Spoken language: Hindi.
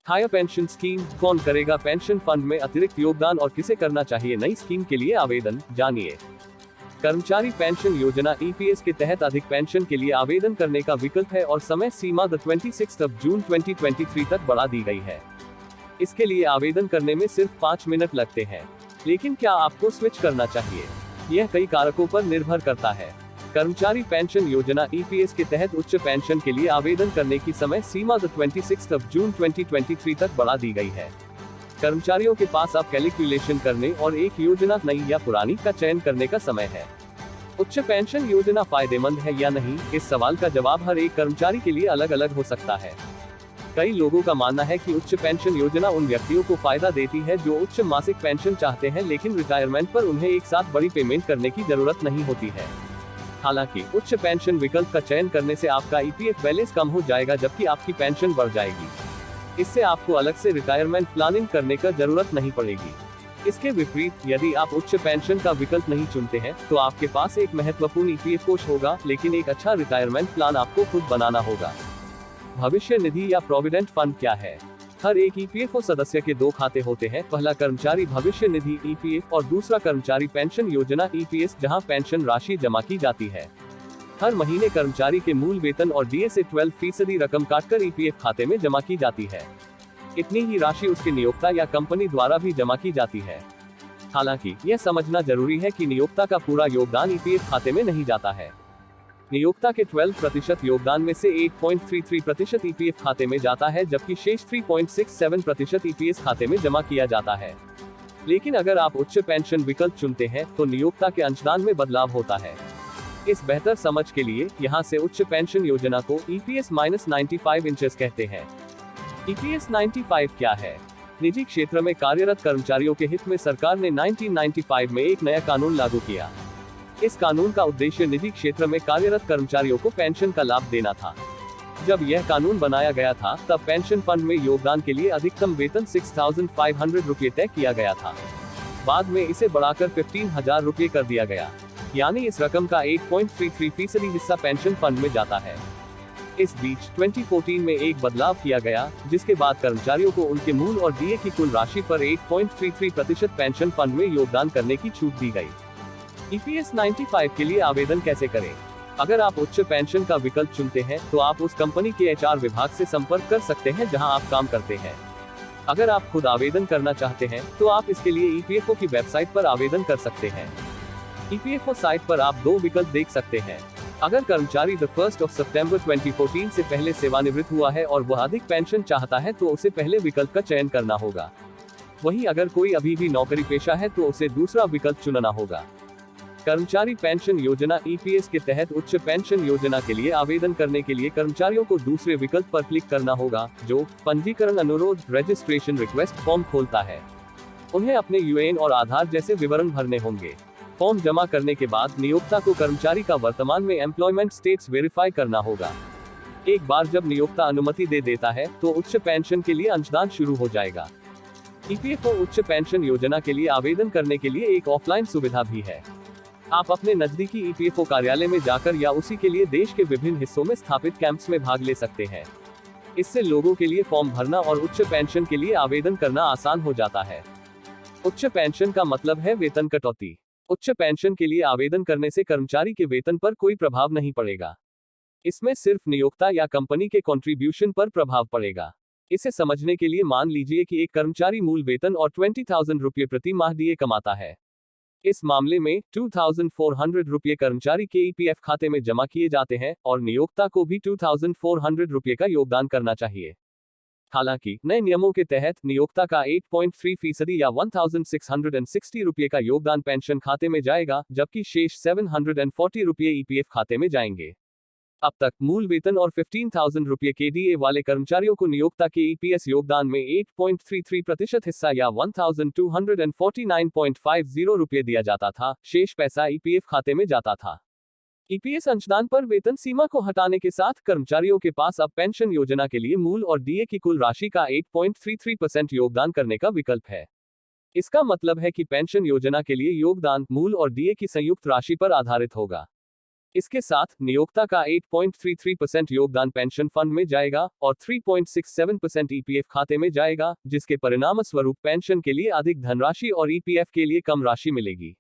हायर पेंशन स्कीम, कौन करेगा पेंशन फंड में अतिरिक्त योगदान और किसे करना चाहिए नई स्कीम के लिए आवेदन, जानिए। कर्मचारी पेंशन योजना ईपीएस के तहत अधिक पेंशन के लिए आवेदन करने का विकल्प है और समय सीमा 26 जून 2023 तक बढ़ा दी गई है। इसके लिए आवेदन करने में सिर्फ 5 मिनट लगते हैं। लेकिन क्या आपको स्विच करना चाहिए? यह कई कारकों पर निर्भर करता है। कर्मचारी पेंशन योजना ईपीएस के तहत उच्च पेंशन के लिए आवेदन करने की समय सीमा 26 जून 2023 तक बढ़ा दी गई है। कर्मचारियों के पास अब कैलकुलेशन करने और एक योजना नई या पुरानी का चयन करने का समय है। उच्च पेंशन योजना फायदेमंद है या नहीं, इस सवाल का जवाब हर एक कर्मचारी के लिए अलग अलग हो सकता है। कई लोगों का मानना है कि उच्च पेंशन योजना उन व्यक्तियों को फायदा देती है जो उच्च मासिक पेंशन चाहते हैं लेकिन रिटायरमेंट पर उन्हें एक साथ बड़ी पेमेंट करने की जरूरत नहीं होती है। हालांकि उच्च पेंशन विकल्प का चयन करने से आपका ईपीएफ बैलेंस कम हो जाएगा जबकि आपकी पेंशन बढ़ जाएगी। इससे आपको अलग से रिटायरमेंट प्लानिंग करने का जरूरत नहीं पड़ेगी। इसके विपरीत, यदि आप उच्च पेंशन का विकल्प नहीं चुनते हैं तो आपके पास एक महत्वपूर्ण ईपीएफ कोष होगा, लेकिन एक अच्छा रिटायरमेंट प्लान आपको खुद बनाना होगा। भविष्य निधि या प्रोविडेंट फंड क्या है? हर एक ईपीएफओ सदस्य के 2 खाते होते हैं, पहला कर्मचारी भविष्य निधि ईपीएफ और दूसरा कर्मचारी पेंशन योजना ईपीएस, जहां पेंशन राशि जमा की जाती है। हर महीने कर्मचारी के मूल वेतन और डीए से 12% रकम काटकर ईपीएफ खाते में जमा की जाती है। इतनी ही राशि उसके नियोक्ता या कंपनी द्वारा भी जमा की जाती है। हालांकि यह समझना जरूरी है कि नियोक्ता का पूरा योगदान ईपीएफ खाते में नहीं जाता है। नियोक्ता के 12% योगदान में से 8.33% ईपीएफ खाते में जाता है, जबकि शेष 3.67% ईपीएस खाते में जमा किया जाता है। लेकिन अगर आप उच्च पेंशन विकल्प चुनते हैं तो नियोक्ता के अंशदान में बदलाव होता है। इस बेहतर समझ के लिए यहाँ से उच्च पेंशन योजना को EPS-95 इंचेस कहते हैं। EPS-95 क्या है? निजी क्षेत्र में कार्यरत कर्मचारियों के हित में सरकार ने 1995 में एक नया कानून लागू किया। इस कानून का उद्देश्य निजी क्षेत्र में कार्यरत कर्मचारियों को पेंशन का लाभ देना था। जब यह कानून बनाया गया था तब पेंशन फंड में योगदान के लिए अधिकतम वेतन 6,500 रुपये तय किया गया था। बाद में इसे बढ़ाकर 15,000 रुपये कर दिया गया, यानी इस रकम का 8.33% हिस्सा पेंशन फंड में जाता है। इस बीच 2014 में एक बदलाव किया गया, जिसके बाद कर्मचारियों को उनके मूल और डीए की कुल राशि पर 8.33% पेंशन फंड में योगदान करने की छूट दी गई। EPS-95 के लिए आवेदन कैसे करें? अगर आप उच्च पेंशन का विकल्प चुनते हैं तो आप उस कंपनी के एचआर विभाग से संपर्क कर सकते हैं जहां आप काम करते हैं। अगर आप खुद आवेदन करना चाहते हैं तो आप इसके लिए ईपीएफओ की वेबसाइट पर आवेदन कर सकते हैं। ईपीएफओ साइट पर आप 2 विकल्प देख सकते हैं। अगर कर्मचारी 1 सितंबर 2014 से पहले सेवानिवृत्त हुआ है और वह अधिक पेंशन चाहता है तो उसे पहले विकल्प का चयन करना होगा। वहीं अगर कोई अभी भी नौकरी पेशा है तो उसे दूसरा विकल्प चुनना होगा। कर्मचारी पेंशन योजना ईपीएस के तहत उच्च पेंशन योजना के लिए आवेदन करने के लिए कर्मचारियों को दूसरे विकल्प पर क्लिक करना होगा, जो पंजीकरण अनुरोध रजिस्ट्रेशन रिक्वेस्ट फॉर्म खोलता है। उन्हें अपने यूएएन और आधार जैसे विवरण भरने होंगे। फॉर्म जमा करने के बाद नियोक्ता को कर्मचारी का वर्तमान में एम्प्लॉयमेंट स्टेटस वेरीफाई करना होगा। एक बार जब नियोक्ता अनुमति दे देता है तो उच्च पेंशन के लिए अंशदान शुरू हो जाएगा। ईपीएफओ उच्च पेंशन योजना के लिए आवेदन करने के लिए एक ऑफलाइन सुविधा भी है। आप अपने नजदीकी ईपीएफओ कार्यालय में जाकर या उसी के लिए देश के विभिन्न हिस्सों में स्थापित कैंप्स में भाग ले सकते हैं। इससे लोगों के लिए फॉर्म भरना और उच्च पेंशन के लिए आवेदन करना आसान हो जाता है। उच्च पेंशन का मतलब है वेतन कटौती। उच्च पेंशन के लिए आवेदन करने से कर्मचारी के वेतन पर कोई प्रभाव नहीं पड़ेगा। इसमें सिर्फ नियोक्ता या कंपनी के कंट्रीब्यूशन पर प्रभाव पड़ेगा। इसे समझने के लिए मान लीजिए कि एक कर्मचारी मूल वेतन और 20,000 रुपये प्रति माह डीए कमाता है। इस मामले में 2,400 रुपये कर्मचारी के ईपीएफ खाते में जमा किए जाते हैं और नियोक्ता को भी 2,400 रुपये का योगदान करना चाहिए। हालांकि नए नियमों के तहत नियोक्ता का 8.3% या 1,660 रुपये का योगदान पेंशन खाते में जाएगा, जबकि शेष 740 रुपये ईपीएफ खाते में जाएंगे। अब तक मूल वेतन और 15,000 रुपये के डीए वाले कर्मचारियों को नियोक्ता के ईपीएस योगदान में 8.33% हिस्सा या 1,249.50 रुपये दिया जाता था। शेष पैसा ईपीएफ खाते में जाता था। ईपीएस अंशदान पर वेतन सीमा को हटाने के साथ कर्मचारियों के पास अब पेंशन योजना के लिए मूल और डीए की कुल राशि का 8.33% योगदान करने का विकल्प है। इसका मतलब है कि पेंशन योजना के लिए योगदान मूल और डीए की संयुक्त राशि पर आधारित होगा। इसके साथ नियोक्ता का 8.33% योगदान पेंशन फंड में जाएगा और 3.67% ईपीएफ खाते में जाएगा, जिसके परिणामस्वरूप पेंशन के लिए अधिक धनराशि और ईपीएफ के लिए कम राशि मिलेगी।